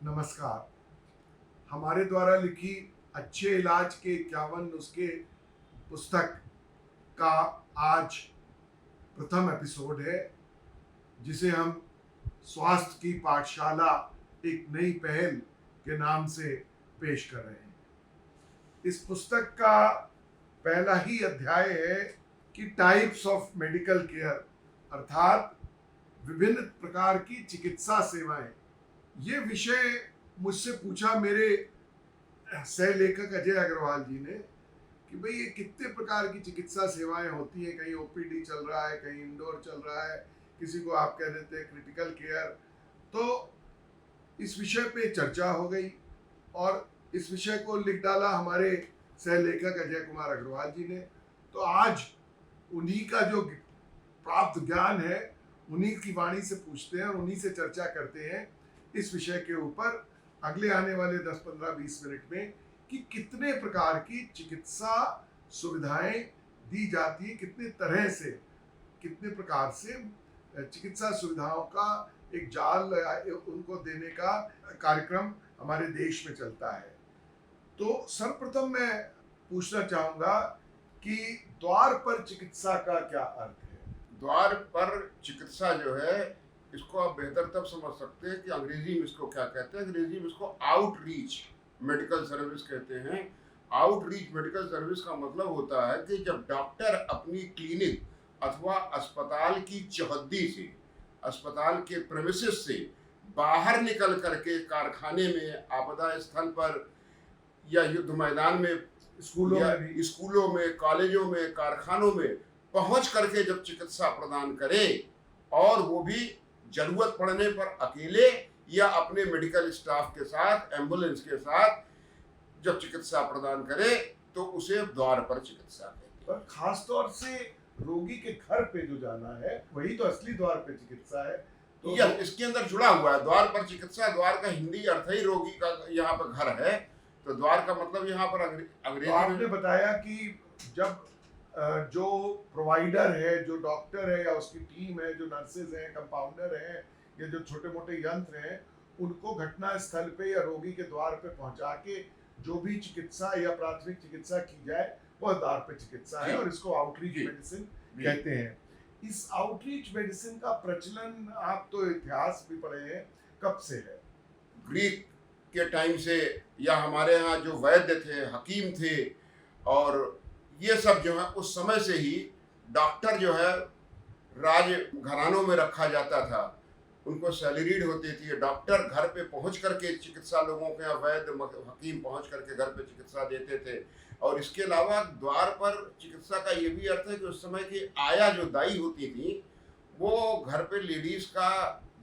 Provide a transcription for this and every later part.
नमस्कार। हमारे द्वारा लिखी अच्छे इलाज के 51 नुस्खे पुस्तक का आज प्रथम एपिसोड है, जिसे हम स्वास्थ्य की पाठशाला एक नई पहल के नाम से पेश कर रहे हैं। इस पुस्तक का पहला ही अध्याय है कि टाइप्स ऑफ मेडिकल केयर, अर्थात विभिन्न प्रकार की चिकित्सा सेवाएं। ये विषय मुझसे पूछा मेरे सह लेखक अजय अग्रवाल जी ने कि भाई ये कितने प्रकार की चिकित्सा सेवाएं होती हैं, कहीं ओपीडी चल रहा है, कहीं इंडोर चल रहा है, किसी को आप कह देते हैं क्रिटिकल केयर। तो इस विषय पे चर्चा हो गई और इस विषय को लिख डाला हमारे सह लेखक अजय कुमार अग्रवाल जी ने। तो आज उन्हीं का जो प्राप्त ज्ञान है उन्हीं की वाणी से पूछते हैं और उन्हीं से चर्चा करते हैं इस विषय के ऊपर अगले आने वाले 10-15-20 मिनट में कि कितने प्रकार की चिकित्सा सुविधाएं दी जाती है, कितने तरह से, कितने प्रकार से चिकित्सा सुविधाओं का एक जाल उनको देने का कार्यक्रम हमारे देश में चलता है। तो सर्वप्रथम मैं पूछना चाहूँगा कि द्वार पर चिकित्सा का क्या अर्थ है? द्वार पर चिकित्सा जो है, इसको आप बेहतर तब समझ सकते हैं कि अंग्रेजी में इसको क्या कहते हैं। अंग्रेजी में इसको आउटरीच मेडिकल सर्विस कहते हैं। आउटरीच मेडिकल सर्विस का मतलब होता है कि जब डॉक्टर अपनी क्लिनिक अथवा अस्पताल की चौहद्दी से, अस्पताल के प्रेमिसेस से बाहर निकल करके कारखाने में, आपदा स्थल पर या युद्ध मैदान में, स्कूलों में, कॉलेजों में, कारखानों में पहुंच करके जब चिकित्सा प्रदान करे, और वो भी जरूरत पड़ने पर अकेले या अपने मेडिकल स्टाफ के साथ, एम्बुलेंस के साथ जब चिकित्सा प्रदान करे, तो उसे द्वार पर चिकित्सा कहते हैं। पर खास तौर से रोगी के घर पे जो जाना है वही तो असली द्वार पे चिकित्सा है। तो या इसके अंदर जुड़ा हुआ है द्वार पर चिकित्सा। द्वार का हिंदी अर्थ ही रोगी का यहाँ पर घर है, तो द्वार का मतलब यहाँ पर अंग्रेजी आपने में बताया कि जब जो प्रोवाइडर है, जो डॉक्टर है या उसकी टीम है, जो नर्सेज हैं, कंपाउंडर हैं या जो छोटे मोटे यंत्र हैं, उनको घटना स्थल पे या रोगी के द्वार पे पहुंचा के जो भी चिकित्सा या प्राथमिक चिकित्सा की जाए वह द्वार पे चिकित्सा है और इसको आउटरीच मेडिसिन कहते हैं। इस आउटरीच मेडिसिन का प्रचलन, आप तो इतिहास भी पढ़े हैं, कब से है? ग्रीक के टाइम से, या हमारे यहाँ जो वैद्य थे, हकीम थे, और ये सब जो है उस समय से ही डॉक्टर जो है राज घरानों में रखा जाता था, उनको सैलरीड होती थी। डॉक्टर घर पे पहुंच करके चिकित्सा, लोगों के यहाँ वैद्य हकीम पहुंच करके घर पे चिकित्सा देते थे। और इसके अलावा द्वार पर चिकित्सा का ये भी अर्थ है कि उस समय की आया जो दाई होती थी, वो घर पे लेडीज का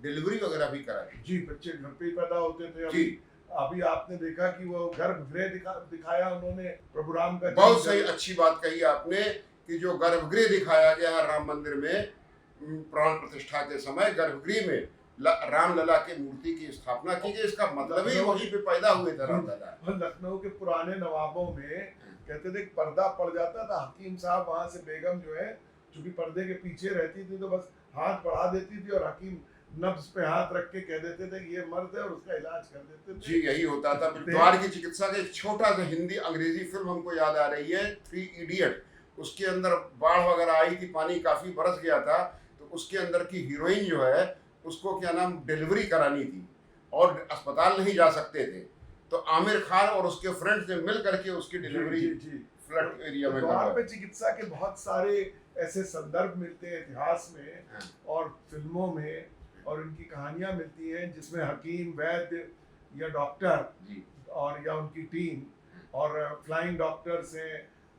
डिलीवरी वगैरह भी कराती। जी, बच्चे घर पे ही पैदा होते थे। अभी आपने देखा कि वो गर्भगृह दिखाया उन्होंने प्रभु राम का। बहुत सही, अच्छी बात कही आपने कि जो गर्भगृह दिखाया गया है राम मंदिर में, प्राण प्रतिष्ठा के समय गर्भगृह में राम लला के मूर्ति की स्थापना की गई। इसका मतलब ही वहीं पे पैदा हुए थे राम लला। लखनऊ के पुराने नवाबों में कहते थे पर्दा पड़ जाता था, हकीम साहब वहां से बेगम जो है चूंकि पर्दे के पीछे रहती थी तो बस हाथ बढ़ा देती थी और हकीम नब्ज पे हाथ रख के कह देते थे कि ये मर्द है और उसका इलाज कर देते थे। जी, यही होता था। द्वार की चिकित्सा का एक छोटा सा हिंदी अंग्रेजी फिल्म हमको याद आ रही है, 3 इडियट। उसके अंदर बाढ़ वगैरह आई थी, पानी काफी बरस गया था, तो उसके अंदर की हीरोइन जो है उसको क्या नाम डिलीवरी करानी थी और अस्पताल नहीं जा सकते थे, तो आमिर खान और उसके फ्रेंड्स ने मिल करके उसकी डिलीवरी फ्लड एरिया में द्वार पे चिकित्सा के बहुत सारे ऐसे संदर्भ मिलते हैं इतिहास में और फिल्मों में, और उनकी कहानियां मिलती हैं जिसमें हकीम, वैद्य या डॉक्टर और या उनकी टीम और फ्लाइंग डॉक्टर्स हैं,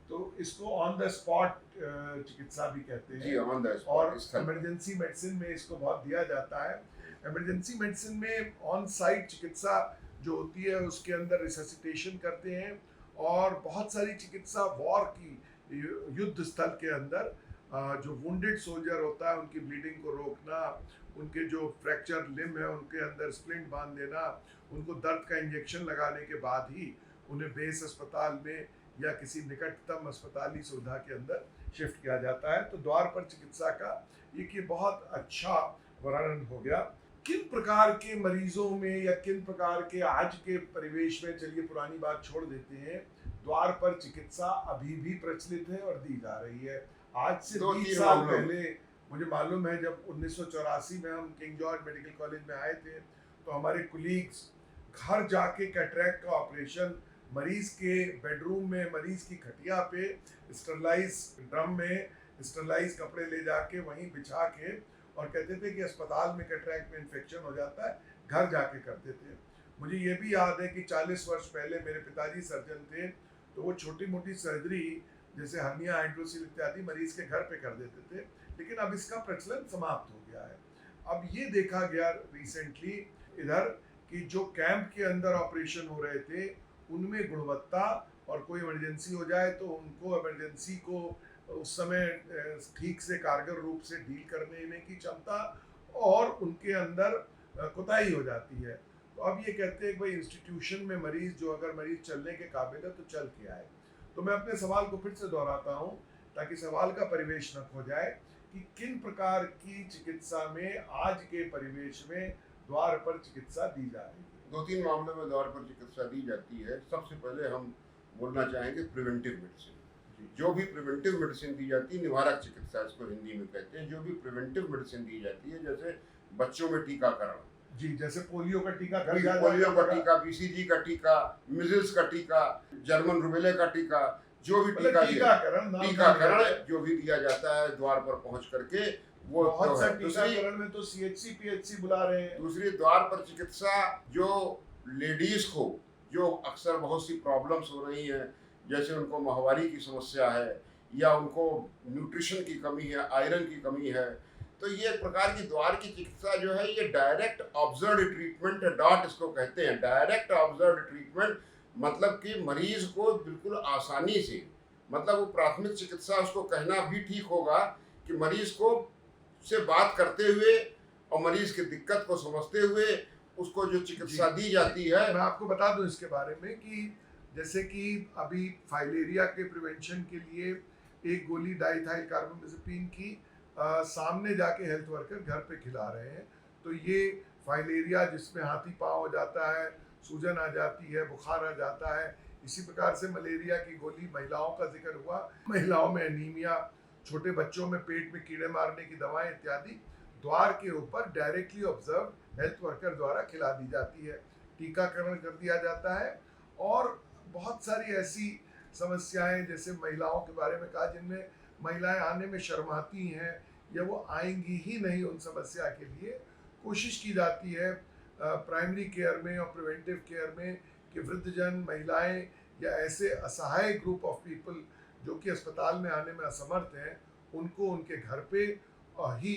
तो इसको ऑन द स्पॉट चिकित्सा भी कहते हैं। जी, ऑन द स्पॉट। और इमरजेंसी मेडिसिन में इसको बहुत दिया जाता है। इमरजेंसी मेडिसिन में ऑन साइट चिकित्सा जो होती है उसके अंदर रिससिटेशन करते हैं, और बहुत सारी चिकित्सा वॉर की, युद्ध स्थल के अंदर जो वुंडेड सोल्जर होता है उनकी ब्लीडिंग को रोकना, उनके जो फ्रैक्चर लिम्ब है उनके अंदर स्प्लिंट बांध देना, उनको दर्द का इंजेक्शन लगाने के बाद ही उन्हें बेस अस्पताल में या किसी निकटतम अस्पताली सुविधा के अंदर शिफ्ट किया जाता है। तो द्वार पर चिकित्सा का एक ये बहुत अच्छा वर्णन हो गया। किन प्रकार के मरीजों में या किन प्रकार के आज के परिवेश में, चलिए पुरानी बात छोड़ देते हैं, द्वार पर चिकित्सा अभी भी प्रचलित है और दी जा रही है। आज से 20 साल पहले मुझे मालूम है, जब 1984 में हम किंग जॉर्ज मेडिकल कॉलेज में आए थे, तो हमारे कुलीग्स घर जाके कैटरैक्ट का ऑपरेशन मरीज के बेडरूम में, मरीज की खटिया पे स्टरलाइज ड्रम में स्टरलाइज कपड़े ले जाके वहीं बिछा के, और कहते थे कि अस्पताल में कैटरैक्ट में इन्फेक्शन हो जाता है, घर जाके करते थे। मुझे ये भी याद है कि 40 वर्ष पहले मेरे पिताजी सर्जन थे, तो वो छोटी मोटी सर्जरी जैसे हर्निया, हाइड्रोसिल इत्यादि मरीज के घर पे कर देते थे, लेकिन अब इसका प्रचलन समाप्त हो गया है। अब ये देखा गया रिसेंटली इधर कि जो कैंप के अंदर ऑपरेशन हो रहे थे उनमें गुणवत्ता, और कोई इमरजेंसी हो जाए तो उनको इमरजेंसी को उस समय ठीक से कारगर रूप से डील करने की क्षमता, और उनके अंदर कोताही हो जाती है। तो अब ये कहते हैं कि भाई इंस्टीट्यूशन में मरीज, जो अगर मरीज चलने के काबिल है तो चल के आए। तो मैं अपने सवाल को फिर से दोहराता हूँ ताकि सवाल का परिवेश न खो जाए कि किन प्रकार की चिकित्सा में आज के परिवेश में द्वार पर चिकित्सा दी जा रही है। 2-3 मामलों में द्वार पर चिकित्सा दी जाती है। सबसे पहले हम बोलना चाहेंगे प्रिवेंटिव मेडिसिन। जो भी प्रिवेंटिव मेडिसिन दी जाती है, निवारक चिकित्सा इसको हिंदी में कहते हैं, जो भी प्रिवेंटिव मेडिसिन दी जाती है, जैसे बच्चों में टीकाकरण, जी, जैसे पोलियो का टीका, पोलियो का टीका, बीसीजी का टीका, मिजल्स का टीका, जर्मन रुबेला का टीका, जो भी टीकाकरण जो भी दिया जाता है द्वार पर पहुंच करके, वो बहुत सा टीकाकरण में तो सीएचसी पीएचसी बुला रहे हैं। दूसरी द्वार पर चिकित्सा जो लेडीज को, जो अक्सर बहुत सी प्रॉब्लम्स हो रही हैं, जैसे उनको माहवारी की समस्या है या उनको न्यूट्रिशन की कमी है, आयरन की कमी है, तो ये एक प्रकार की द्वार की चिकित्सा जो है, ये डायरेक्ट ऑब्जर्व्ड ट्रीटमेंट, डॉट इसको कहते हैं, डायरेक्ट ऑब्जर्व्ड ट्रीटमेंट। मतलब कि मरीज को बिल्कुल आसानी से, मतलब वो प्राथमिक चिकित्सा उसको कहना भी ठीक होगा कि मरीज को से बात करते हुए और मरीज की दिक्कत को समझते हुए उसको जो चिकित्सा दी जाती है। मैं आपको बता दूं इसके बारे में कि जैसे कि अभी फाइलेरिया के प्रिवेंशन के लिए एक गोली डाइथाइल कार्बोमेज़ेपिन की सामने जाके हेल्थ वर्कर घर पे खिला रहे हैं। तो ये फाइलेरिया जिसमें हाथी पाँव हो जाता है, सूजन आ जाती है, बुखार आ जाता है, इसी प्रकार से मलेरिया की गोली, महिलाओं का जिक्र हुआ, महिलाओं में एनीमिया, छोटे बच्चों में पेट में कीड़े मारने की दवाएं इत्यादि द्वार के ऊपर डायरेक्टली ऑब्जर्व हेल्थ वर्कर द्वारा खिला दी जाती है। टीकाकरण कर दिया जाता है। और बहुत सारी ऐसी समस्याएं, जैसे महिलाओं के बारे में कहा, जिनमें महिलाएं आने में शर्माती हैं या वो आएंगी ही नहीं, उन समस्या के लिए कोशिश की जाती है प्राइमरी केयर में और प्रिवेंटिव केयर में कि वृद्धजन, महिलाएं या ऐसे असहाय ग्रुप ऑफ पीपल जो कि अस्पताल में आने में असमर्थ हैं, उनको उनके घर पे ही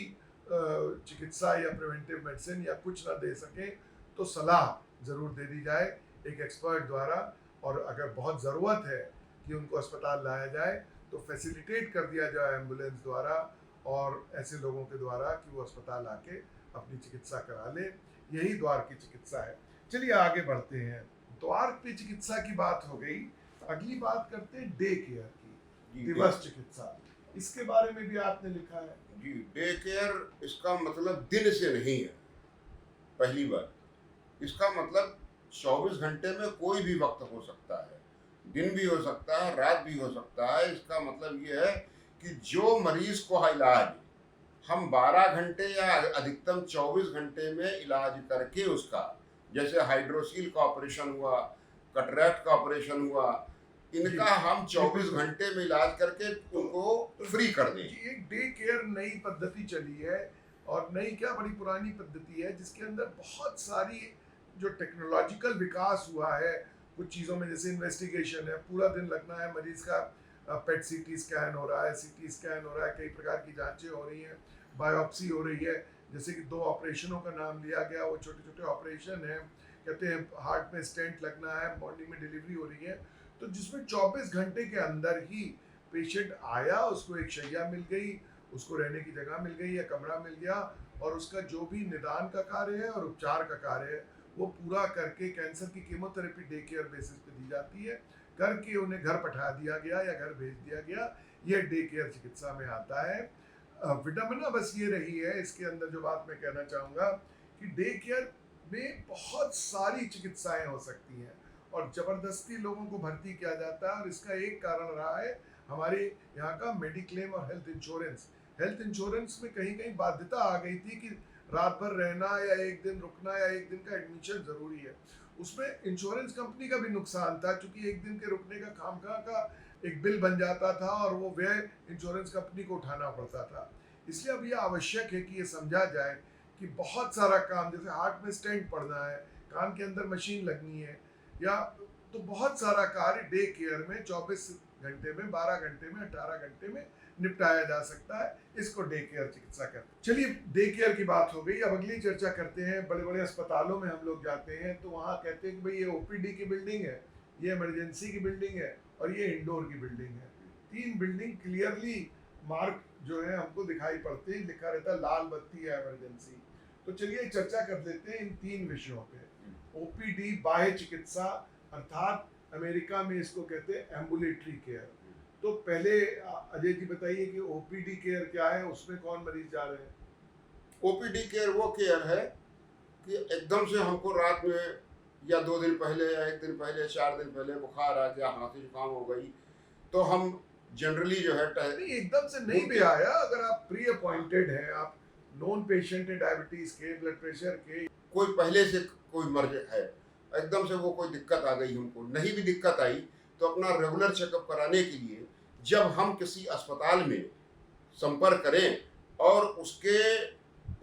चिकित्सा या प्रिवेंटिव मेडिसिन या कुछ ना दे सकें तो सलाह ज़रूर दे दी जाए एक एक्सपर्ट द्वारा। और अगर बहुत ज़रूरत है कि उनको अस्पताल लाया जाए तो फैसिलिटेट कर दिया जाए एम्बुलेंस द्वारा और ऐसे लोगों के द्वारा कि वो अस्पताल आके अपनी चिकित्सा करा ले। यही द्वार की चिकित्सा है। चलिए आगे बढ़ते हैं। द्वार पे चिकित्सा की बात हो गई, अगली बात करते हैं डे केयर की, दिवस चिकित्सा। इसके बारे में भी आपने लिखा है। जी, डे केयर इसका मतलब दिन से नहीं है। पहली बात, इसका मतलब 24 घंटे में कोई भी वक्त हो सकता है, दिन भी हो सकता है, रात भी हो सकता है। इसका मतलब ये है कि जो मरीज को इलाज हम 12 घंटे या अधिकतम 24 घंटे में इलाज करके उसका, जैसे हाइड्रोसील का ऑपरेशन हुआ, कैटरैक्ट का ऑपरेशन हुआ, इनका हम 24 घंटे में इलाज करके उनको फ्री कर दें। एक डे केयर नई पद्धति चली है, और नई क्या, बड़ी पुरानी पद्धति है, जिसके अंदर बहुत सारी जो टेक्नोलॉजिकल विकास हुआ है कुछ चीज़ों में, जैसे इन्वेस्टिगेशन है, पूरा दिन लगना है, मरीज का पेट सीटी स्कैन हो रहा है, सीटी स्कैन हो रहा है, कई प्रकार की जांचें हो रही हैं, बायोप्सी हो रही है। जैसे कि 2 ऑपरेशनों का नाम लिया गया, वो छोटे छोटे ऑपरेशन हैं, कहते हैं हार्ट में स्टेंट लगना है, मॉर्निंग में डिलीवरी हो रही है, तो जिसमें 24 घंटे के अंदर ही पेशेंट आया, उसको एक शैया मिल गई, उसको रहने की जगह मिल गई या कमरा मिल गया, और उसका जो भी निदान का कार्य है और उपचार का कार्य है वो पूरा करके, कैंसर की कीमोथेरेपी डे केयर बेसिस पे दी जाती है, करके उन्हें घर पठा दिया गया या घर भेज दिया गया। ये डे केयर चिकित्सा में आता है। विडम्बना बस ये रही है इसके अंदर, जो बात मैं कहना चाहूँगा कि डे केयर में बहुत सारी चिकित्साएं हो सकती हैं और ज़बरदस्ती लोगों को भर्ती किया जाता है, और इसका एक कारण रहा है हमारे यहाँ का मेडिक्लेम और हेल्थ इंश्योरेंस। हेल्थ इंश्योरेंस में कहीं कहीं बाध्यता आ गई थी कि रात भर रहना या एक दिन रुकना या एक दिन का एडमिशन ज़रूरी है। उसमें इंश्योरेंस कंपनी का भी नुकसान था, क्योंकि एक दिन के रुकने का खामखा का एक बिल बन जाता था और वो व्यय इंश्योरेंस कंपनी को उठाना पड़ता था। इसलिए अब ये आवश्यक है कि ये समझा जाए कि बहुत सारा काम, जैसे हार्ट में स्टेंट पड़ना है, कान के अंदर मशीन लगनी है, या तो बहुत सारा कार्य डे केयर में 24 घंटे में, 12 घंटे में, 18 घंटे में निपटाया जा सकता है। इसको डे केयर चिकित्सा कहते हैं। चलिए, डे केयर की बात हो गई, अब अगली चर्चा करते हैं। बड़े बड़े अस्पतालों में हम लोग जाते हैं तो वहाँ कहते हैं कि भाई ये ओपीडी की बिल्डिंग है, ये इमरजेंसी की बिल्डिंग है और ये इंडोर की बिल्डिंग है। 3 बिल्डिंग क्लियरली मार्क जो है हमको दिखाई पड़ते हैं, लिखा रहता है लाल बत्ती है इमरजेंसी। तो चलिए चर्चा कर लेते हैं इन 3 विषयों पे। ओपीडी बाह्य चिकित्सा, अर्थात अमेरिका में इसको कहते हैं एम्बुलेटरी केयर। तो पहले अजय जी बताइए कि ओपीडी केयर क्या है, उसमें कौन मरीज जा रहे हैं? ओपीडी केयर वो केयर है कि एकदम से हमको रात में या 2 दिन पहले या 1 दिन पहले, 4 दिन पहले बुखार आ गया, खांसी जुकाम हो गई, तो हम जनरली जो है नहीं, एकदम से नहीं भी आया, अगर आप प्री अपॉइंटेड हैं, आप नॉन पेशेंट है डायबिटीज के, ब्लड प्रेशर के, कोई पहले से कोई मर्ज है, एकदम से वो कोई दिक्कत आ गई, हमको नहीं भी दिक्कत आई तो अपना रेगुलर चेकअप कराने के लिए जब हम किसी अस्पताल में संपर्क करें और उसके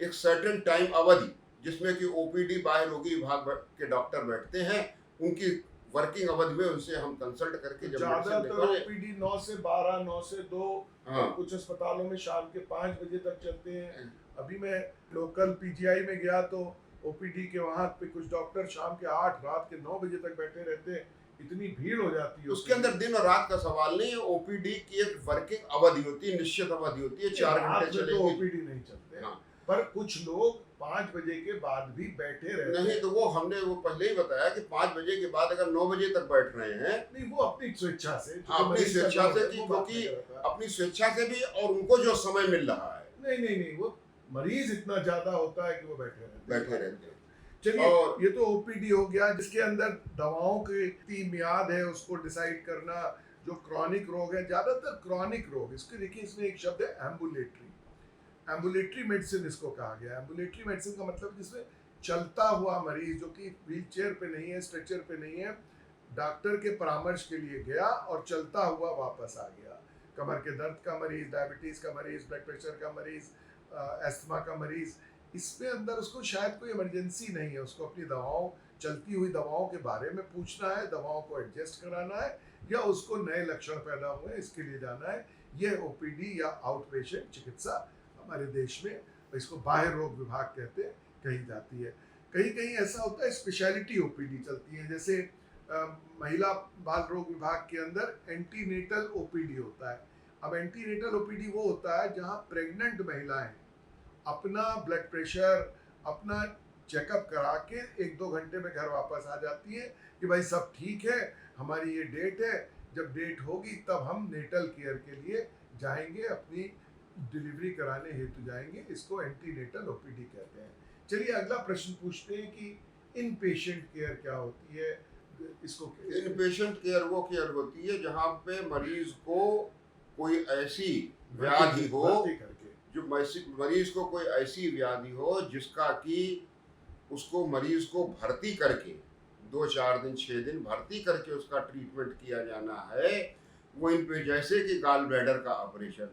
एक सर्टेन टाइम अवधि जिसमें कि ओपीडी बाह्य रोगी विभाग के डॉक्टर बैठते हैं, उनकी वर्किंग अवधि में उनसे हम कंसल्ट करके जब ज्यादातर ओपीडी 9 से 12, 9 से 2, हाँ। कुछ अस्पतालों में शाम के 5 बजे तक चलते हैं। अभी मैं लोकल पीजीआई में गया तो ओपीडी के वहाँ पे कुछ डॉक्टर शाम के 8, रात के 9 बजे तक बैठे रहते हैं। इतनी भीड़ हो जाती है। उसके अंदर दिन और रात का सवाल नहीं है, ओपीडी की एक वर्किंग अवधि होती है, निश्चित अवधि होती है, 4 घंटे चलेगी। तो ओपीडी नहीं चलते, हाँ। पर कुछ लोग 5 बजे के बाद भी बैठे रहते हैं। नहीं, तो वो हमने वो पहले ही बताया कि 5 बजे के बाद अगर 9 बजे तक बैठ रहे हैं, नहीं वो अपनी स्वेच्छा से, अपनी स्वेच्छा से, क्योंकि अपनी स्वेच्छा से भी, और उनको जो समय मिल रहा है। नहीं, वो मरीज इतना ज्यादा होता है कि वो बैठे रहते हैं। चलिए, और ये तो ओपीडी हो गया, जिसके अंदर दवाओं की मियाद है उसको डिसाइड करना। जो क्रॉनिक रोग है, ज्यादातर क्रॉनिक रोग, इसके देखिए इसमें एक शब्द है एम्बुलेटरी। एम्बुलेटरी मेडिसिन इसको कहा गया। एम्बुलेटरी मेडिसिन का मतलब जिसमें चलता हुआ मरीज, जो कि व्हील चेयर पे नहीं है, स्ट्रेचर पे नहीं है, डॉक्टर के परामर्श के लिए गया और चलता हुआ वापस आ गया। कमर के दर्द का मरीज, डायबिटीज का मरीज, ब्लड प्रेशर का मरीज, अस्थमा का मरीज, इसमें अंदर उसको शायद कोई इमरजेंसी नहीं है, उसको अपनी दवाओं, चलती हुई दवाओं के बारे में पूछना है, दवाओं को एडजस्ट कराना है, या उसको नए लक्षण पैदा हुए इसके लिए जाना है। यह ओपीडी या आउट पेशेंट चिकित्सा हमारे देश में, इसको बाह्य रोग विभाग कहते हैं, कही जाती है। कहीं कहीं ऐसा होता है स्पेशलिटी ओपीडी चलती है, जैसे महिला बाल रोग विभाग के अंदर एंटीनेटल ओपीडी होता है। अब एंटीनेटल ओपीडी वो होता है जहाँ प्रेग्नेंट महिलाएं अपना ब्लड प्रेशर, अपना चेकअप करा के 1-2 घंटे में घर वापस आ जाती है कि भाई सब ठीक है, हमारी ये डेट है, जब डेट होगी तब हम नेटल केयर के लिए जाएंगे, अपनी डिलीवरी कराने हेतु जाएंगे। इसको एंटीनेटल ओपीडी कहते हैं। चलिए अगला प्रश्न पूछते हैं कि इन पेशेंट केयर क्या होती है। इसको इन पेशेंट केयर वो केयर होती है जहाँ पे मरीज को कोई ऐसी व्याधि हो, जो मरीज को कोई ऐसी व्याधि हो जिसका कि उसको मरीज को भर्ती करके 2-4 दिन 6 दिन भर्ती करके उसका ट्रीटमेंट किया जाना है। वो इन पे, जैसे कि गाल ब्लैडर का ऑपरेशन,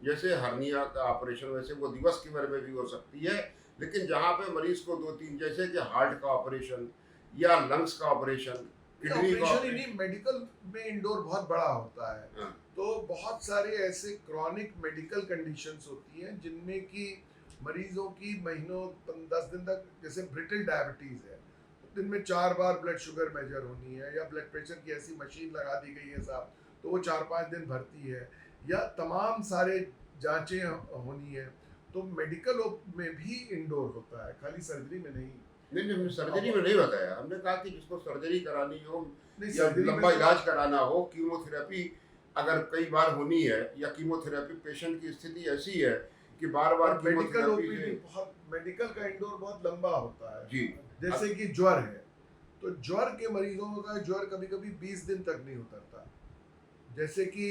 जैसे हर्निया का ऑपरेशन, वैसे वो दिवस की भर में भी हो सकती है, लेकिन जहाँ पे मरीज को 2-3, जैसे कि हार्ट का ऑपरेशन या लंग्स का ऑपरेशन, किडनी का ऑपरेशन, मेडिकल में इंडोर बहुत बड़ा होता है। हाँ। तो बहुत सारे ऐसे क्रॉनिक मेडिकल कंडीशंस होती हैं जिनमें कि मरीजों की महीनों 10 दिन तक, जैसे ब्रिटल डायबिटीज है, तो दिन में 4 बार ब्लड शुगर मेजर होनी है, या ब्लड प्रेशर की ऐसी मशीन लगा दी गई है साहब, तो वो 4-5 दिन भर्ती है, या तमाम सारे जांचें होनी है। तो मेडिकल में भी इंडोर होता है, खाली सर्जरी में नहीं। नहीं, सर्जरी में नहीं बताया, हमने कहा कि जिसको सर्जरी करानी हो या सर्जरी लंबा इलाज कराना हो, कीमोथेरेपी अगर कई बार होनी है, या कीमोथेरेपी पेशेंट की स्थिति ऐसी है कि बार बार और मेडिकल कीमोथेरेपी ओपीडी से बहुत, मेडिकल का इंडोर बहुत लंबा होता है। जी जैसे कि ज्वर है, तो ज्वर के मरीजों का ज्वर कभी कभी 20 दिन तक नहीं उतरता। जैसे कि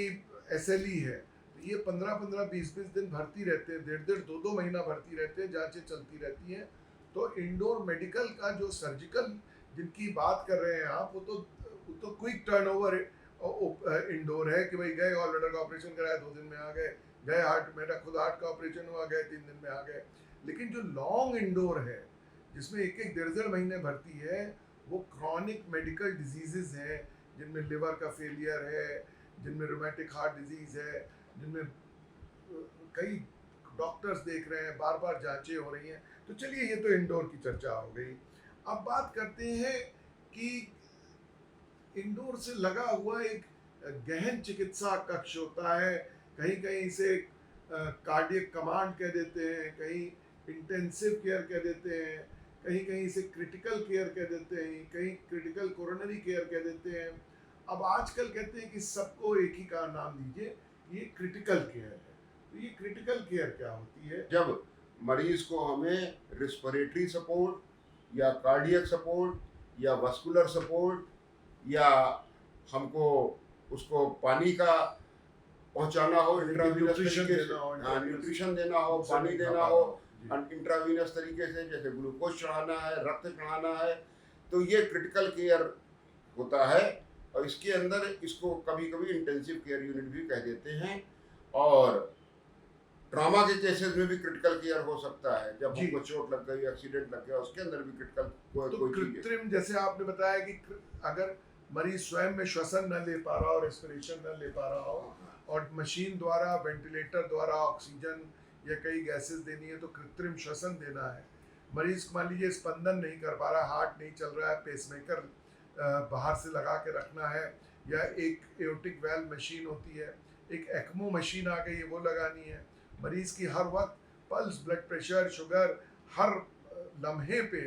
एसएलई है, तो ये 15-15, 20-20 दिन भर्ती रहते हैं, 1.5-1.5, 2-2 महीना भर्ती रहते हैं, जांचें चलती रहती हैं। तो इंडोर मेडिकल का जो सर्जिकल जिनकी बात कर रहे हैं आप, वो तो क्विक टर्नओवर इंडोर है कि भाई गए ऑल ब्लडर का ऑपरेशन कराया 2 दिन में आ गए, गए हार्ट, मेरा खुद हार्ट का ऑपरेशन हुआ, गए 3 दिन में आ गए। लेकिन जो लॉन्ग इंडोर है, जिसमें 1-1, 1.5-1.5 महीने भर्ती है, वो क्रॉनिक मेडिकल डिजीजेज हैं, जिनमें लिवर का फेलियर है, जिनमें रोमेटिक हार्ट डिजीज है, जिनमें कई डॉक्टर्स देख रहे हैं, बार बार जांचें हो रही हैं। तो चलिए, ये तो इंडोर की चर्चा हो गई। अब बात करते हैं कि इंडोर से लगा हुआ एक गहन चिकित्सा कक्ष होता है। कहीं कहीं इसे कार्डियक कमांड कह देते हैं, कहीं इंटेंसिव केयर कह देते हैं, कहीं कहीं इसे क्रिटिकल केयर कह देते हैं, कहीं क्रिटिकल कोरोनरी केयर कह देते हैं। अब आजकल कहते हैं कि सबको एक ही का नाम दीजिए, ये क्रिटिकल केयर है। तो ये क्रिटिकल केयर क्या होती है? जब मरीज को हमें रिस्पिरेटरी सपोर्ट या कार्डियक सपोर्ट या वस्कुलर सपोर्ट या हमको उसको पानी का पहुंचाना हो, इंट्रावीनस तरीके से न्यूट्रिशन देना हो, पानी देना हो इंट्रावीनस तरीके से, जैसे ग्लूकोज चढ़ाना है, रक्त चढ़ाना है, तो ये क्रिटिकल केयर होता है। और इसके अंदर इसको कभी कभी इंटेंसिव केयर यूनिट भी कह देते हैं। और ट्रॉमा के केसेस में भी क्रिटिकल केयर हो सकता है, जब हमको चोट लग गई, एक्सीडेंट लग गया, उसके अंदर भी क्रिटिकल तो कृत्रिम, जैसे आपने बताया कि अगर मरीज स्वयं में श्वसन न ले पा रहा हो, रेस्पिरेशन न ले पा रहा हो, और मशीन द्वारा, वेंटिलेटर द्वारा ऑक्सीजन या कई गैसेस देनी है, तो कृत्रिम श्वसन देना है। मरीज मान लीजिए स्पंदन नहीं कर पा रहा, हार्ट नहीं चल रहा है, पेसमेकर बाहर से लगा के रखना है, या एक एओर्टिक वेल्व मशीन होती है, एक एक्मो मशीन आ गई है, वो लगानी है। मरीज की हर वक्त पल्स, ब्लड प्रेशर, शुगर हर लम्हे पे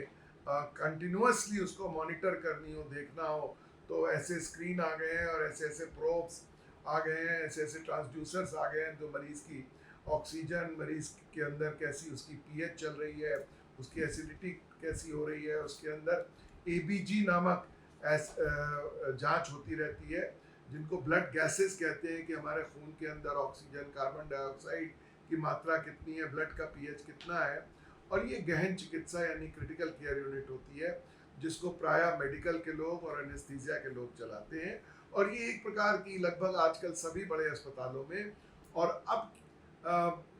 कंटिन्यूअसली उसको मॉनिटर करनी हो, देखना हो, तो ऐसे स्क्रीन आ गए हैं और ऐसे ऐसे प्रोब्स आ गए हैं, ऐसे ऐसे ट्रांसड्यूसर्स आ गए हैं, जो मरीज़ की ऑक्सीजन, मरीज़ के अंदर कैसी उसकी पीएच चल रही है, उसकी एसिडिटी कैसी हो रही है, उसके अंदर एबीजी नामक जांच होती रहती है, जिनको ब्लड गैसेस कहते हैं, कि हमारे खून के अंदर ऑक्सीजन, कार्बन डाइऑक्साइड की मात्रा कितनी है, ब्लड का पीएच कितना है। और ये गहन चिकित्सा यानी क्रिटिकल केयर यूनिट होती है, जिसको प्रायः मेडिकल के लोग और एनेस्थीसिया के लोग चलाते हैं। और ये एक प्रकार की लगभग आजकल सभी बड़े अस्पतालों में, और अब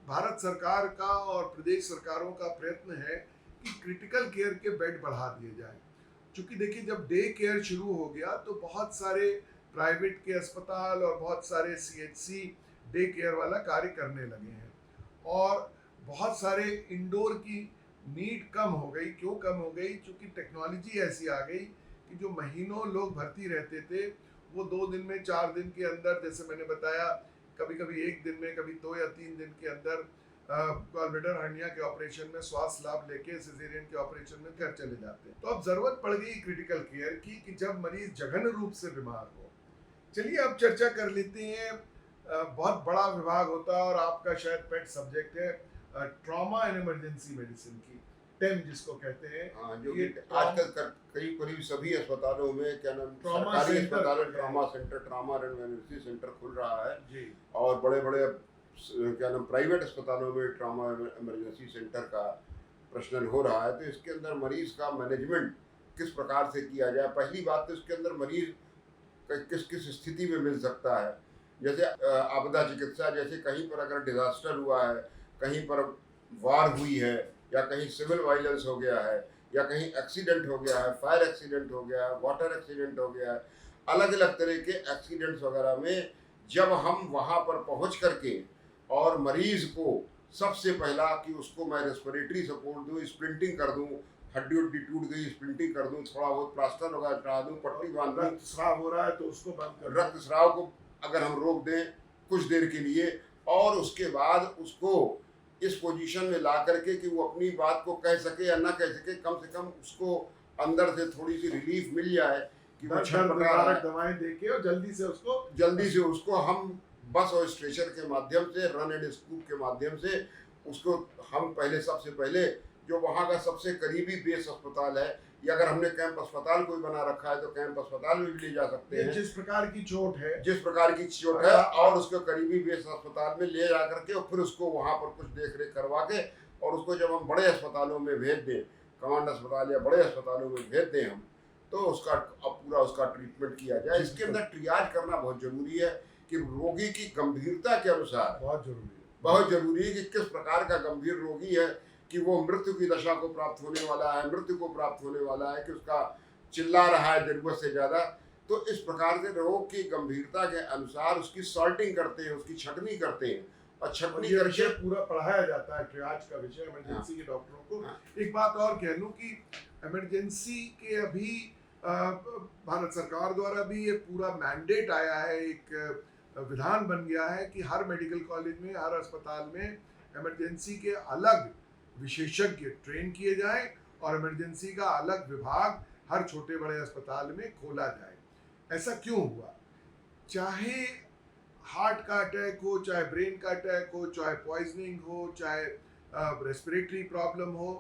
भारत सरकार का और प्रदेश सरकारों का प्रयत्न है कि क्रिटिकल केयर के बेड बढ़ा दिए जाएं। क्योंकि देखिए, जब डे केयर शुरू हो गया तो बहुत सारे प्राइवेट के अस्पताल और बहुत सारे सीएचसी डे केयर वाला कार्य करने लगे हैं, और बहुत सारे इंडोर की नीड कम हो गई। क्यों कम हो गई? क्योंकि टेक्नोलॉजी ऐसी आ गई कि जो महीनों लोग भर्ती रहते थे, वो 2 दिन में, 4 दिन के अंदर, जैसे मैंने बताया, कभी कभी 1 दिन में, कभी 2 या 3 दिन के अंदर गॉलब्लैडर हर्निया के ऑपरेशन में स्वास्थ्य लाभ लेके सिजेरियन के ऑपरेशन में घर चले जाते हैं। तो अब जरूरत पड़ गई क्रिटिकल केयर की, कि जब मरीज जघन रूप से बीमार हो। चलिए अब चर्चा कर लेते हैं। बहुत बड़ा विभाग होता है, और आपका शायद पेट सब्जेक्ट है, ट्रॉमा एंड इमरजेंसी मेडिसिन की, टेम जिसको कहते हैं। जो कि आजकल करीब सभी अस्पतालों में, क्या नाम, सरकारी अस्पतालों में trauma centre, trauma and emergency centre खुल रहा है जी। और बड़े बड़े क्या नाम प्राइवेट अस्पतालों में ट्रॉमा इमरजेंसी सेंटर का प्रश्न हो रहा है। तो इसके अंदर मरीज का मैनेजमेंट किस प्रकार से किया जाए। पहली बात तो इसके अंदर मरीज किस किस स्थिति में मिल सकता है। जैसे आपदा चिकित्सा, जैसे कहीं पर अगर डिजास्टर हुआ है, कहीं पर वार हुई है, या कहीं सिविल वायलेंस हो गया है, या कहीं एक्सीडेंट हो गया है, फायर एक्सीडेंट हो गया है, वाटर एक्सीडेंट हो गया है, अलग अलग तरह के एक्सीडेंट्स वगैरह में जब हम वहाँ पर पहुँच करके और मरीज को सबसे पहला कि उसको मैं रेस्पिरेटरी सपोर्ट दूँ, स्प्लिंटिंग कर दूँ, हड्डी उड्डी टूट गई, स्प्लिंटिंग कर दूँ, थोड़ा बहुत प्लास्टर वगैरह चढ़ा दूँ, पट्टी बांध दूँ, रक्त स्राव हो रहा है तो उसको बंद कर, रक्त स्राव को अगर हम रोक दें कुछ देर के लिए, और उसके बाद उसको इस पोजीशन में ला करके कि वो अपनी बात को कह सके या ना कह सके, कम से कम उसको अंदर से थोड़ी सी रिलीफ मिल जाए कि वो दवाएं देके, और जल्दी से उसको हम बस और स्ट्रेचर के माध्यम से, रन एंड स्कूप के माध्यम से उसको हम पहले सबसे पहले जो वहाँ का सबसे करीबी बेस अस्पताल है, या अगर हमने कैंप अस्पताल कोई बना रखा है तो कैंप अस्पताल में भी ले जा सकते हैं। जिस प्रकार की चोट है, जिस प्रकार की चोट है, और उसको करीबी बेस अस्पताल में ले जा करके और फिर उसको वहाँ पर कुछ देख रेख करवा के, और उसको जब हम बड़े अस्पतालों में भेज दें, कमांड अस्पताल या बड़े अस्पतालों में भेज दें हम, तो उसका अब पूरा उसका ट्रीटमेंट किया जाए। इसके अंदर ट्रियाज करना बहुत जरूरी है कि रोगी की गंभीरता के अनुसार बहुत जरूरी है, बहुत जरूरी है कि किस प्रकार का गंभीर रोगी है, कि वो मृत्यु की दशा को प्राप्त होने वाला है, मृत्यु को प्राप्त होने वाला है, कि उसका चिल्ला रहा है जरूरत से ज़्यादा। तो इस प्रकार से रोग की गंभीरता के अनुसार उसकी सॉर्टिंग करते हैं, उसकी छटनी करते हैं, और छटनी ये करके विषय पूरा पढ़ाया जाता है, ट्रियाज का विषय इमरजेंसी के डॉक्टरों को। हाँ। एक बात और कह लूँ कि इमरजेंसी के अभी भारत सरकार द्वारा भी ये पूरा मैंडेट आया है, एक विधान बन गया है कि हर मेडिकल कॉलेज में, हर अस्पताल में इमरजेंसी के अलग विशेषज्ञ ट्रेन किए जाएं और इमरजेंसी का अलग विभाग हर छोटे बड़े अस्पताल में खोला जाए। ऐसा क्यों हुआ? चाहे हार्ट का अटैक हो, चाहे ब्रेन का अटैक हो, चाहे पॉइजनिंग हो, चाहे रेस्पिरेटरी प्रॉब्लम हो,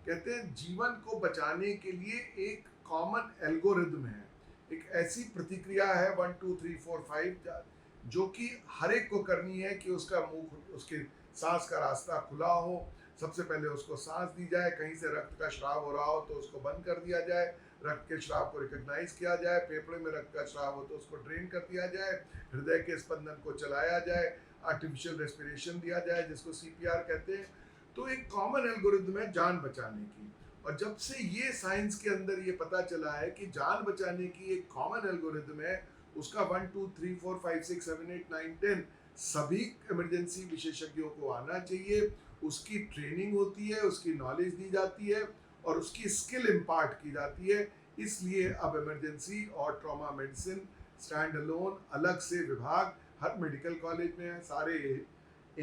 कहते हैं जीवन को बचाने के लिए एक कॉमन एल्गोरिदम है, एक ऐसी प्रतिक्रिया है 1 2 3 4 5 जो कि हर एक को करनी है कि उसका मुंह, उसके सांस का रास्ता खुला हो। सबसे पहले उसको सांस दी जाए, कहीं से रक्त का स्राव हो रहा हो तो उसको बंद कर दिया जाए, रक्त के स्राव को रिकॉग्नाइज किया जाए, फेफड़े में रक्त का स्राव हो तो उसको ड्रेन कर दिया जाए, हृदय के स्पंदन को चलाया जाए, आर्टिफिशियल रेस्पिरेशन दिया जाए जिसको CPR कहते हैं। तो एक कॉमन एल्गोरिदम है जान बचाने की, और जब से ये साइंस के अंदर ये पता चला है कि जान बचाने की एक कॉमन एल्गोरिदम है, उसका 1 2 3 4 5 6 7 8 9 10 सभी इमरजेंसी विशेषज्ञों को आना चाहिए, उसकी ट्रेनिंग होती है, उसकी नॉलेज दी जाती है और उसकी स्किल इम्पार्ट की जाती है। इसलिए अब इमरजेंसी और ट्रॉमा मेडिसिन स्टैंड अलोन अलग से विभाग हर मेडिकल कॉलेज में है, सारे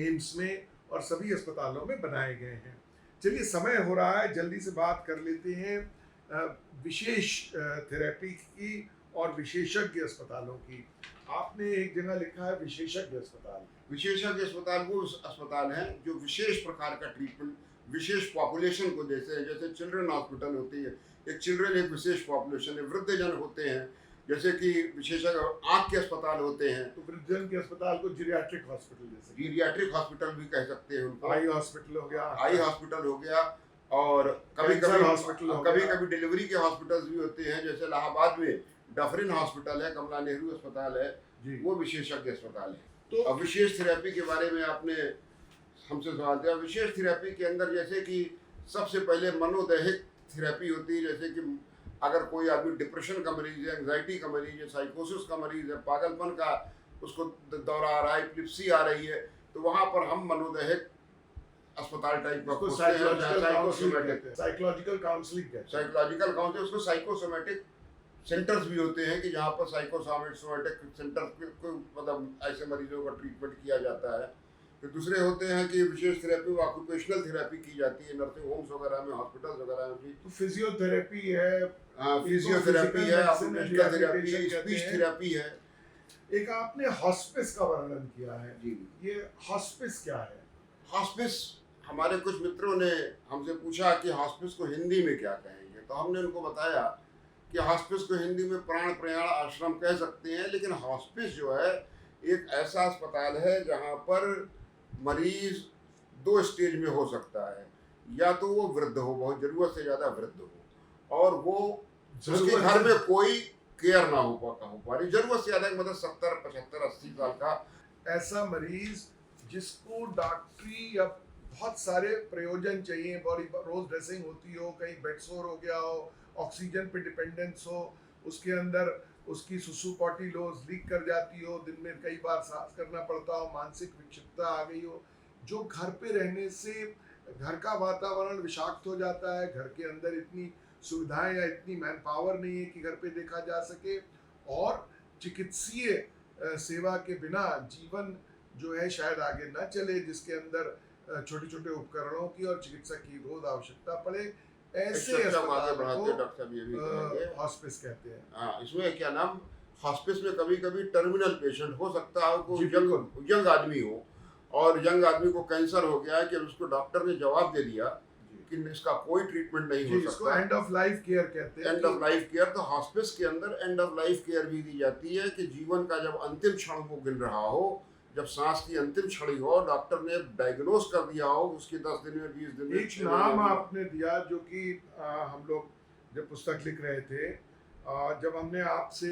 एम्स में और सभी अस्पतालों में बनाए गए हैं। चलिए, समय हो रहा है, जल्दी से बात कर लेते हैं विशेष थेरेपी की और विशेषज्ञ अस्पतालों की। आपने एक जगह लिखा है विशेषज्ञ अस्पताल। विशेषज्ञ अस्पताल वो अस्पताल हैं जो विशेष प्रकार का ट्रीटमेंट विशेष पॉपुलेशन को देते हैं। जैसे चिल्ड्रन हॉस्पिटल होती है, एक चिल्ड्रन एक विशेष पॉपुलेशन है, वृद्धजन होते हैं, जैसे कि विशेषज्ञ आँख के अस्पताल होते हैं, तो वृद्धजन के अस्पताल को जीरियाट्रिक हॉस्पिटल, जैसे जीरियाट्रिक हॉस्पिटल भी कह सकते हैं उनको। आई हॉस्पिटल हो गया, आई हॉस्पिटल हो गया, और कभी कैंसर हॉस्पिटल हो कभी गया। कभी डिलीवरी के हॉस्पिटल्स भी होते हैं, जैसे इलाहाबाद में डफरिन हॉस्पिटल है, कमला नेहरू अस्पताल है जी। वो विशेषज्ञ अस्पताल है। तो अब विशेष थेरेपी के बारे में आपने हमसे सवाल किया। विशेष थेरेपी के अंदर जैसे कि सबसे पहले मनोदैहिक थेरेपी होती है, जैसे कि अगर कोई आदमी डिप्रेशन का मरीज है, एंग्जाइटी का मरीज है, साइकोसिस का मरीज है, पागलपन का उसको दौरा आ रहा है, एपिलेप्सी आ रही है, तो वहाँ पर हम मनोदैहिक अस्पताल टाइप का साइकोलॉजिकल काउंसलिंग साइकोलॉजिकल काउंसलिंग, उसको साइकोसोमेटिक सेंटर्स भी होते हैं कि जहाँ पर साइकोसोमेटिक सेंटर को मतलब ऐसे मरीजों का ट्रीटमेंट किया जाता है। फिर दूसरे होते हैं कि विशेष थेरेपी ऑक्यूपेशनल थेरेपी की जाती है नर्सिंग होम्स वगैरह में, हॉस्पिटल्स वगैरह में भी। तो फिजियोथेरेपी है, फिजियोथेरेपी है, ऑक्यूपेशनल थेरेपी है, स्पीच थेरेपी है। एक आपने हॉस्पिस का वर्णन किया है जी, ये हॉस्पिस क्या है? हॉस्पिस, हमारे कुछ मित्रों ने हमसे पूछा कि हॉस्पिस को हिंदी में क्या कहेंगे, तो हमने उनको बताया कि हॉस्पिस को हिंदी में प्राण प्रयाण आश्रम कह सकते हैं, लेकिन हॉस्पिस जो है एक ऐसा अस्पताल है जहाँ पर मरीज 2 स्टेज में हो सकता है, या तो वो वृद्ध हो, बहुत जरूरत से ज़्यादा वृद्ध हो, और वो उसके घर में कोई केयर ना हो पा रही, जरूरत से ज़्यादा मतलब 70 75 80 साल का ऐसा मरीज जिसको डॉक्टरी या बहुत सारे प्रयोजन चाहिए, बॉडी रोज ड्रेसिंग होती हो, कहीं बेड सोर हो गया हो, ऑक्सीजन पे डिपेंडेंस हो, उसके अंदर उसकी सुसु पॉटी लोज लीक कर जाती हो, दिन में कई बार सांस करना पड़ता हो, मानसिक विक्षिप्तता आ गई हो, जो घर पे रहने से घर का वातावरण विषाक्त हो जाता है, घर के अंदर इतनी सुविधाएं या इतनी मैन पावर नहीं है कि घर पे देखा जा सके, और चिकित्सीय सेवा के बिना जीवन जो है शायद आगे न चले, जिसके अंदर छोटे छोटे उपकरणों की और चिकित्सक की रोज आवश्यकता पड़े, ऐसे अस्पताल को हॉस्पिस कहते हैं। हाँ, इसमें क्या नाम, हॉस्पिस में कभी कभी टर्मिनल पेशेंट हो सकता है, कोई यंग आदमी हो, और यंग आदमी को कैंसर हो गया है कि उसको डॉक्टर ने जवाब दे दिया कि इसका कोई ट्रीटमेंट नहीं जी, हो इसको सकता, एंड ऑफ लाइफ केयर कहते हैं। एंड ऑफ लाइफ केयर, तो हॉस्पिस के अंदर एंड ऑफ लाइफ केयर भी दी जाती है कि जीवन का जब अंतिम क्षण वो गिन रहा हो, जब सांस की अंतिम क्षण हो, डॉक्टर ने डायग्नोज कर दिया हो उसकी 10 दिन में, 20 दिन में, एक 6 नाम महीने में। आपने दिया जो कि हम लोग जब पुस्तक लिख रहे थे, जब हमने आपसे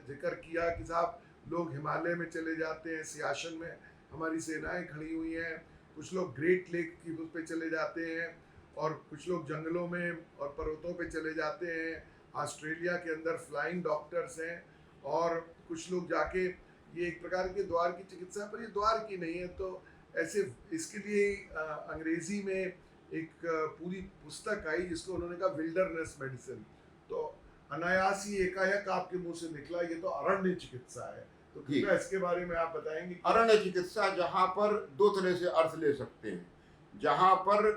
जिक्र किया कि साहब लोग हिमालय में चले जाते हैं, सियाचिन में हमारी सेनाएं खड़ी हुई हैं, कुछ लोग ग्रेट लेक की उस पे चले जाते हैं, और कुछ लोग जंगलों में और पर्वतों पे चले जाते हैं, ऑस्ट्रेलिया के अंदर फ्लाइंग डॉक्टर्स हैं, और कुछ लोग जाके, ये एक प्रकार के द्वार की चिकित्सा है, पर ये द्वार की नहीं है, तो ऐसे इसके लिए अंग्रेजी में एक पूरी पुस्तक आई जिसको उन्होंने कहा विल्डरनेस मेडिसिन। तो अनायास ही एकाएक आपके मुंह से निकला ये तो अरण्य चिकित्सा है, तो कृपया इसके बारे में आप बताएंगे। अरण्य चिकित्सा जहाँ पर दो तरह से अर्थ ले सकते हैं, जहाँ पर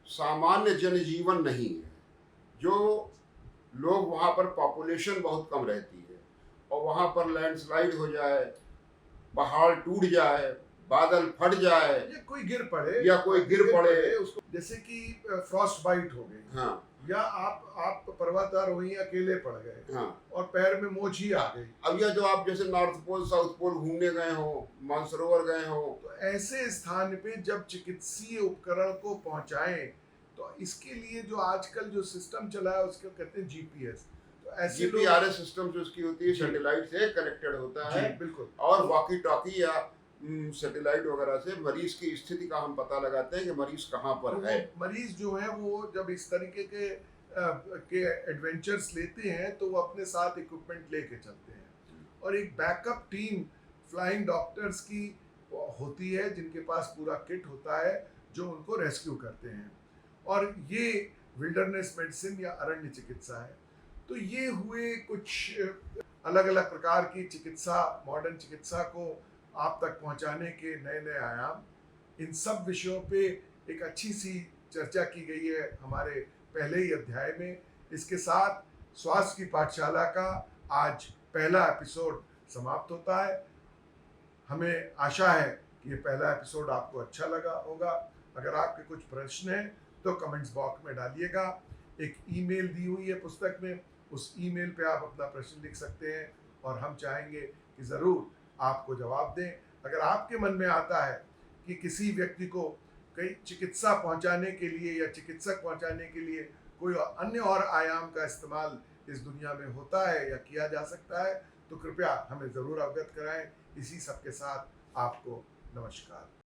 सामान्य जनजीवन नहीं है, जो लोग वहाँ पर पॉपुलेशन बहुत कम रहती है, और वहाँ पर लैंडस्लाइड हो जाए, पहाड़ टूट जाए, बादल फट जाए, या कोई गिर पड़े, या कोई गिर पड़े, उसको जैसे कि फ्रॉस्ट बाइट हो गई, हाँ, या आप पर्वतारोही अकेले पड़ गए, हाँ, और पैर में मोची आ गई। अब यह जो आप जैसे नॉर्थ पोल साउथ पोल घूमने गए हो, मानसरोवर गए हो, तो ऐसे स्थान पे जब चिकित्सीय उपकरण को पहुंचाएं, तो इसके लिए जो आजकल जो सिस्टम चला है उसको कहते हैं जीपीएस। तो ऐसे जीपीआरएस सिस्टम जो उसकी होती है सैटेलाइट से कनेक्टेड होता है, बिल्कुल, और वॉकी टॉकी या सैटेलाइट वगैरह से मरीज की स्थिति का हम पता लगाते हैं कि मरीज कहाँ पर है। मरीज जो है वो जब इस तरीके के एडवेंचर्स लेते हैं तो वो अपने साथ इक्विपमेंट लेके चलते हैं, और एक बैकअप टीम फ्लाइंग डॉक्टर्स की होती है जिनके पास पूरा किट होता है जो उनको रेस्क्यू करते हैं, और ये विल्डरनेस मेडिसिन या अरण्य चिकित्सा है। तो ये हुए कुछ अलग अलग प्रकार की चिकित्सा, मॉडर्न चिकित्सा को आप तक पहुंचाने के नए नए आयाम। इन सब विषयों पे एक अच्छी सी चर्चा की गई है हमारे पहले ही अध्याय में। इसके साथ स्वास्थ्य की पाठशाला का आज पहला एपिसोड समाप्त होता है। हमें आशा है कि ये पहला एपिसोड आपको अच्छा लगा होगा। अगर आपके कुछ प्रश्न हैं तो कमेंट्स बॉक्स में डालिएगा। एक ईमेल दी हुई है पुस्तक में, उस ईमेल पे आप अपना प्रश्न लिख सकते हैं, और हम चाहेंगे कि ज़रूर आपको जवाब दें। अगर आपके मन में आता है कि किसी व्यक्ति को कई चिकित्सा पहुंचाने के लिए या चिकित्सक पहुंचाने के लिए कोई अन्य और आयाम का इस्तेमाल इस दुनिया में होता है या किया जा सकता है, तो कृपया हमें ज़रूर अवगत कराएं। इसी सब के साथ आपको नमस्कार।